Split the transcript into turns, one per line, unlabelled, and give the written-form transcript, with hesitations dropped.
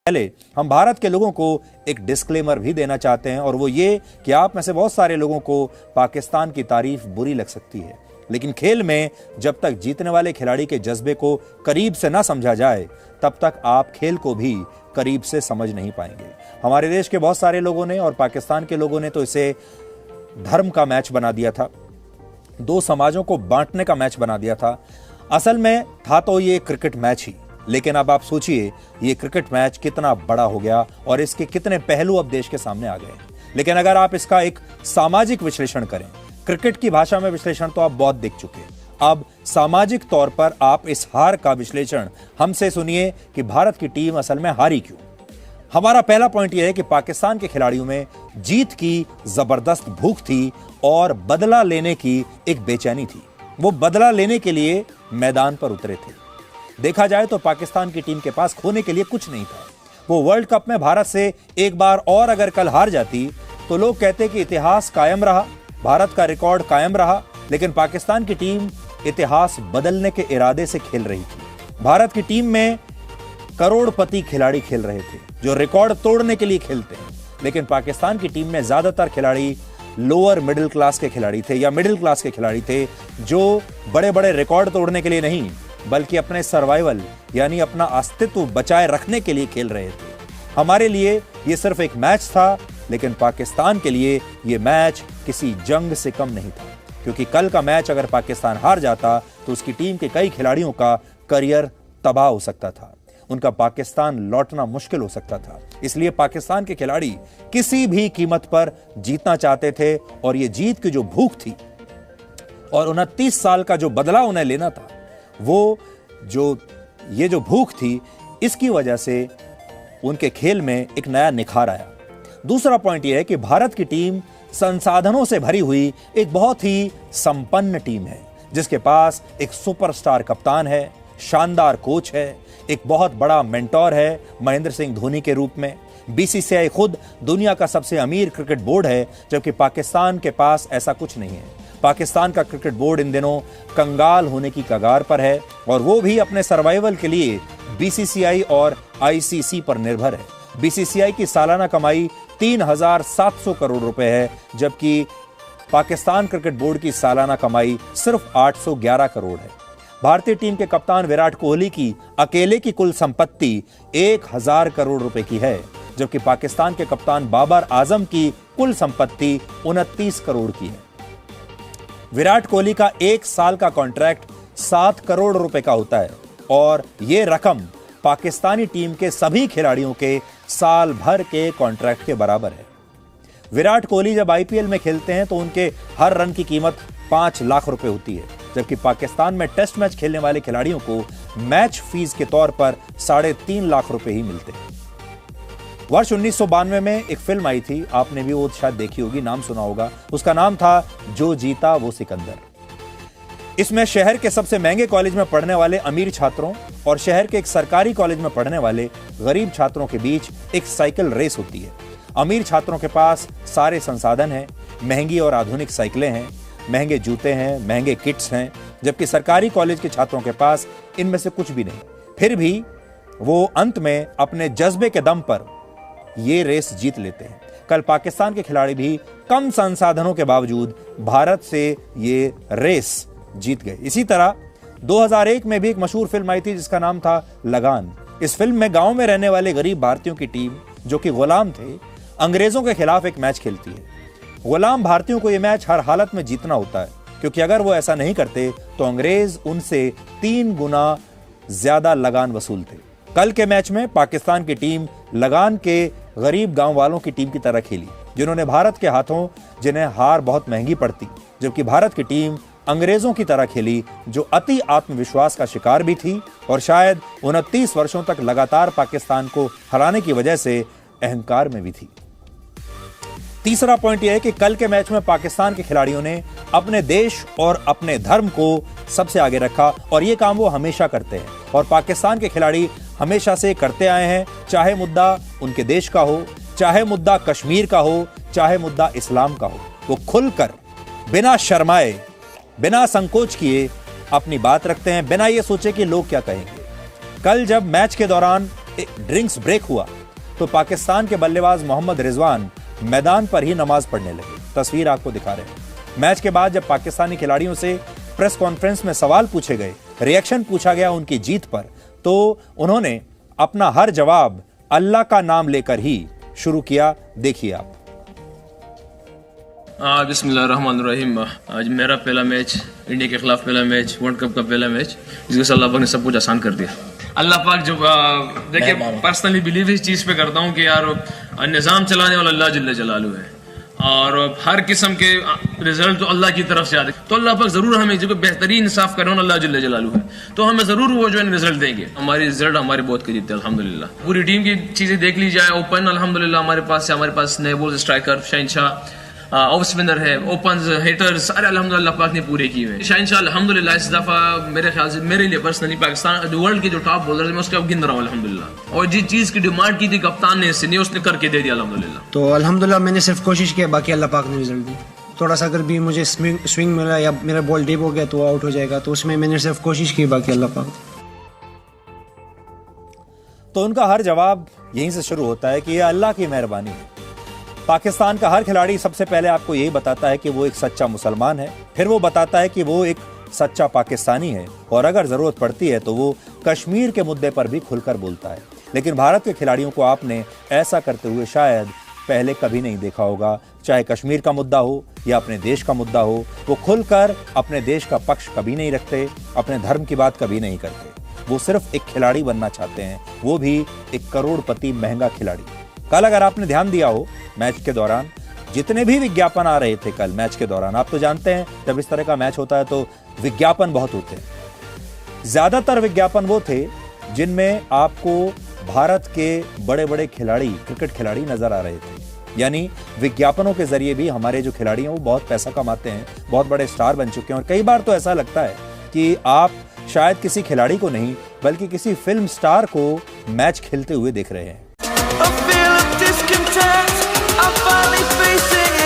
पहले हम भारत के लोगों को एक डिस्क्लेमर भी देना चाहते हैं, और वो ये कि आप में से बहुत सारे लोगों को पाकिस्तान की तारीफ बुरी लग सकती है, लेकिन खेल में जब तक जीतने वाले खिलाड़ी के जज्बे को करीब से ना समझा जाए तब तक आप खेल को भी करीब से समझ नहीं पाएंगे। हमारे देश के बहुत सारे लोगों ने और पाकिस्तान के लोगों ने तो इसे धर्म का मैच बना दिया था, दो समाजों को बांटने का मैच बना दिया था। असल में था तो ये क्रिकेट मैच ही, लेकिन अब आप सोचिए ये क्रिकेट मैच कितना बड़ा हो गया और इसके कितने पहलू अब देश के सामने आ गए। लेकिन अगर आप इसका एक सामाजिक विश्लेषण करें, क्रिकेट की भाषा में विश्लेषण तो आप बहुत देख चुके हैं, अब सामाजिक तौर पर आप इस हार का विश्लेषण हमसे सुनिए कि भारत की टीम असल में हारी क्यों। हमारा पहला पॉइंट यह है कि पाकिस्तान के खिलाड़ियों में जीत की जबरदस्त भूख थी और बदला लेने की एक बेचैनी थी। वो बदला लेने के लिए मैदान पर उतरे थे। देखा जाए तो पाकिस्तान की टीम के पास खोने के लिए कुछ नहीं था। वो वर्ल्ड कप में भारत से एक बार और अगर कल हार जाती तो लोग कहते कि इतिहास कायम रहा, भारत का रिकॉर्ड कायम रहा, लेकिन पाकिस्तान की टीम इतिहास बदलने के इरादे से खेल रही थी। भारत की टीम में करोड़पति खिलाड़ी खेल रहे थे जो रिकॉर्ड तोड़ने के लिए खेलते हैं, लेकिन पाकिस्तान की टीम में ज्यादातर खिलाड़ी लोअर मिडिल क्लास के खिलाड़ी थे या मिडिल क्लास के खिलाड़ी थे जो बड़े बड़े रिकॉर्ड तोड़ने के लिए नहीं बल्कि अपने सर्वाइवल यानी अपना अस्तित्व बचाए रखने के लिए खेल रहे थे। हमारे लिए यह सिर्फ एक मैच था, लेकिन पाकिस्तान के लिए यह मैच किसी जंग से कम नहीं था, क्योंकि कल का मैच अगर पाकिस्तान हार जाता तो उसकी टीम के कई खिलाड़ियों का करियर तबाह हो सकता था, उनका पाकिस्तान लौटना मुश्किल हो सकता था। इसलिए पाकिस्तान के खिलाड़ी किसी भी कीमत पर जीतना चाहते थे और ये जीत की जो भूख थी और 29 साल का जो बदला उन्हें लेना था, वो जो भूख थी, इसकी वजह से उनके खेल में एक नया निखार आया। दूसरा पॉइंट यह है कि भारत की टीम संसाधनों से भरी हुई एक बहुत ही संपन्न टीम है, जिसके पास एक सुपरस्टार कप्तान है, शानदार कोच है, एक बहुत बड़ा मेंटोर है महेंद्र सिंह धोनी के रूप में। बीसीसीआई खुद दुनिया का सबसे अमीर क्रिकेट बोर्ड है, जबकि पाकिस्तान के पास ऐसा कुछ नहीं है। पाकिस्तान का क्रिकेट बोर्ड इन दिनों कंगाल होने की कगार पर है और वो भी अपने सर्वाइवल के लिए बीसीसीआई और आईसीसी पर निर्भर है। बीसीसीआई की सालाना कमाई 3,700 करोड़ रुपए है, जबकि पाकिस्तान क्रिकेट बोर्ड की सालाना कमाई सिर्फ 811 करोड़ है। भारतीय टीम के कप्तान विराट कोहली की अकेले की कुल संपत्ति 1,000 करोड़ रुपए की है, जबकि पाकिस्तान के कप्तान बाबर आजम की कुल संपत्ति 29 करोड़ की है। विराट कोहली का 1 साल का कॉन्ट्रैक्ट 7 करोड़ रुपए का होता है और यह रकम पाकिस्तानी टीम के सभी खिलाड़ियों के साल भर के कॉन्ट्रैक्ट के बराबर है। विराट कोहली जब आईपीएल में खेलते हैं तो उनके हर रन की कीमत 5 लाख रुपए होती है, जबकि पाकिस्तान में टेस्ट मैच खेलने वाले खिलाड़ियों को मैच फीस के तौर पर 3.5 लाख रुपए ही मिलते हैं। वर्ष 1992 में एक फिल्म आई थी, आपने भी वो शायद देखी होगी, नाम सुना होगा। उसका नाम था जो जीता वो सिकंदर। इसमें शहर के सबसे महंगे कॉलेज में पढ़ने वाले अमीर छात्रों और शहर के एक सरकारी कॉलेज में पढ़ने वाले गरीब छात्रों के बीच एक साइकिल रेस होती है। अमीर छात्रों के पास सारे संसाधन हैं, महंगी और आधुनिक साइकिलें हैं, महंगे जूते हैं, महंगे किट्स हैं, जबकि सरकारी कॉलेज के छात्रों के पास इनमें से कुछ भी नहीं। फिर भी वो अंत में अपने जज्बे के दम पर ये रेस जीत लेते हैं। कल पाकिस्तान के खिलाड़ी भी कम संसाधनों के बावजूद भारत से ये रेस जीत गए। इसी तरह 2001 में भी एक मशहूर फिल्म आई थी जिसका नाम था लगान। इस फिल्म में गांव में रहने वाले गरीब भारतीयों की टीम, जो कि गुलाम थे, अंग्रेजों के खिलाफ एक मैच खेलती है। गुलाम भारतीयों को यह मैच हर हालत में जीतना होता है, क्योंकि अगर वो ऐसा नहीं करते तो अंग्रेज उनसे 3 गुना ज्यादा लगान वसूलते। कल के मैच में पाकिस्तान की टीम लगान के गरीब गांव वालों की टीम की तरह खेली, जिन्होंने भारत के हाथों जिन्हें हार बहुत महंगी पड़ती, जबकि भारत की टीम अंग्रेजों की तरह खेली जो अति आत्मविश्वास का शिकार भी थी और शायद 29 वर्षों तक लगातार पाकिस्तान को हराने की वजह से अहंकार में भी थी। तीसरा पॉइंट यह है कि कल के मैच में पाकिस्तान के खिलाड़ियों ने अपने देश और अपने धर्म को सबसे आगे रखा और यह काम वो हमेशा करते हैं और पाकिस्तान के खिलाड़ी हमेशा से करते आए हैं, चाहे मुद्दा उनके देश का हो, चाहे मुद्दा कश्मीर का हो, चाहे मुद्दा इस्लाम का हो। वो खुलकर बिना शर्माए, बिना संकोच किए अपनी बात रखते हैं, बिना ये सोचे कि लोग क्या कहेंगे। कल जब मैच के दौरान ड्रिंक्स ब्रेक हुआ तो पाकिस्तान के बल्लेबाज मोहम्मद रिजवान मैदान पर ही नमाज पढ़ने लगे। तस्वीर आपको दिखा रहे हैं। मैच के बाद जब पाकिस्तानी खिलाड़ियों से प्रेस कॉन्फ्रेंस में सवाल पूछे गए, रिएक्शन पूछा गया उनकी जीत पर, तो उन्होंने अपना हर जवाब अल्लाह का नाम लेकर ही शुरू किया। देखिए आप।
बिस्मिल्लाहिर्रहमानिर्रहीम। आज मेरा पहला मैच, इंडिया के खिलाफ पहला मैच, वर्ल्ड कप का पहला मैच, जिसको अल्लाह पाक ने सब कुछ आसान कर दिया। अल्लाह पाक जो देखिए, पर्सनली बिलीव इस चीज़ पे करता हूँ कि यार निज़ाम चलाने वाला अल्लाह जल्ल जलालू है और हर किस्म के रिजल्ट तो अल्लाह की तरफ से आते, तो अल्लाह पाक जरूर हमें जो बेहतरीन इंसाफ कर रहा हूँ अल्लाह जल्ल जलालू है, तो हमें जरूर वो जो है रिजल्ट देंगे। हमारी रिजल्ट हमारे बहुत करीब थे अल्हम्दुलिल्लाह। पूरी टीम की चीजें देख ली जाए, ओपन अल्हम्दुलिल्लाह हमारे पास नए बॉल स्ट्राइकर शहनशाह, ऑफ स्पिनर है, ओपन हिटर्स सारे अल्हम्दुलिल्लाह पाक ने पूरे किए हुए। शहनशाह अल्हम्दुलिल्लाह इस दफा मेरे ख्याल से मेरे लिए पर्सनली पाकिस्तान वर्ल्ड के जो टॉप बॉलर है मैं उसके अब गिन रहा हूँ अल्हम्दुलिल्लाह, और जिस चीज की डिमांड की थी कप्तान ने इससे उसने करके दे दिया अल्हम्दुलिल्लाह।
तो अल्हम्दुलिल्लाह मैंने सिर्फ कोशिश की, बाकी अल्लाह पाक ने रिजल्ट दी। थोड़ा सा अगर भी मुझे स्विंग मिला या मेरा बॉल डिप हो गया तो आउट हो जाएगा, तो उसमें मैंने सिर्फ कोशिश की, बाकी अल्लाह पाक।
तो उनका हर जवाब यहीं से शुरू होता है कि यह अल्लाह की मेहरबानी है। पाकिस्तान का हर खिलाड़ी सबसे पहले आपको यही बताता है कि वो एक सच्चा मुसलमान है, फिर वो बताता है कि वो एक सच्चा पाकिस्तानी है, और अगर जरूरत पड़ती है तो वो कश्मीर के मुद्दे पर भी खुलकर बोलता है। लेकिन भारत के खिलाड़ियों को आपने ऐसा करते हुए शायद पहले कभी नहीं देखा होगा। चाहे कश्मीर का मुद्दा हो या अपने देश का मुद्दा हो, वो खुलकर अपने देश का पक्ष कभी नहीं रखते, अपने धर्म की बात कभी नहीं करते। वो सिर्फ एक खिलाड़ी बनना चाहते हैं, वो भी एक करोड़पति महंगा खिलाड़ी। कल अगर आपने ध्यान दिया हो, मैच के दौरान जितने भी विज्ञापन आ रहे थे कल मैच के दौरान, आप तो जानते हैं जब इस तरह का मैच होता है तो विज्ञापन बहुत होते हैं। ज्यादातर विज्ञापन वो थे जिनमें आपको भारत के बड़े बड़े खिलाड़ी, क्रिकेट खिलाड़ी नजर आ रहे थे। यानी विज्ञापनों के जरिए भी हमारे जो खिलाड़ी हैं वो बहुत पैसा कमाते हैं, बहुत बड़े स्टार बन चुके हैं, और कई बार तो ऐसा लगता है कि आप शायद किसी खिलाड़ी को नहीं बल्कि किसी फिल्म स्टार को मैच खेलते हुए देख रहे हैं।
A feel of discontent, I'm finally facing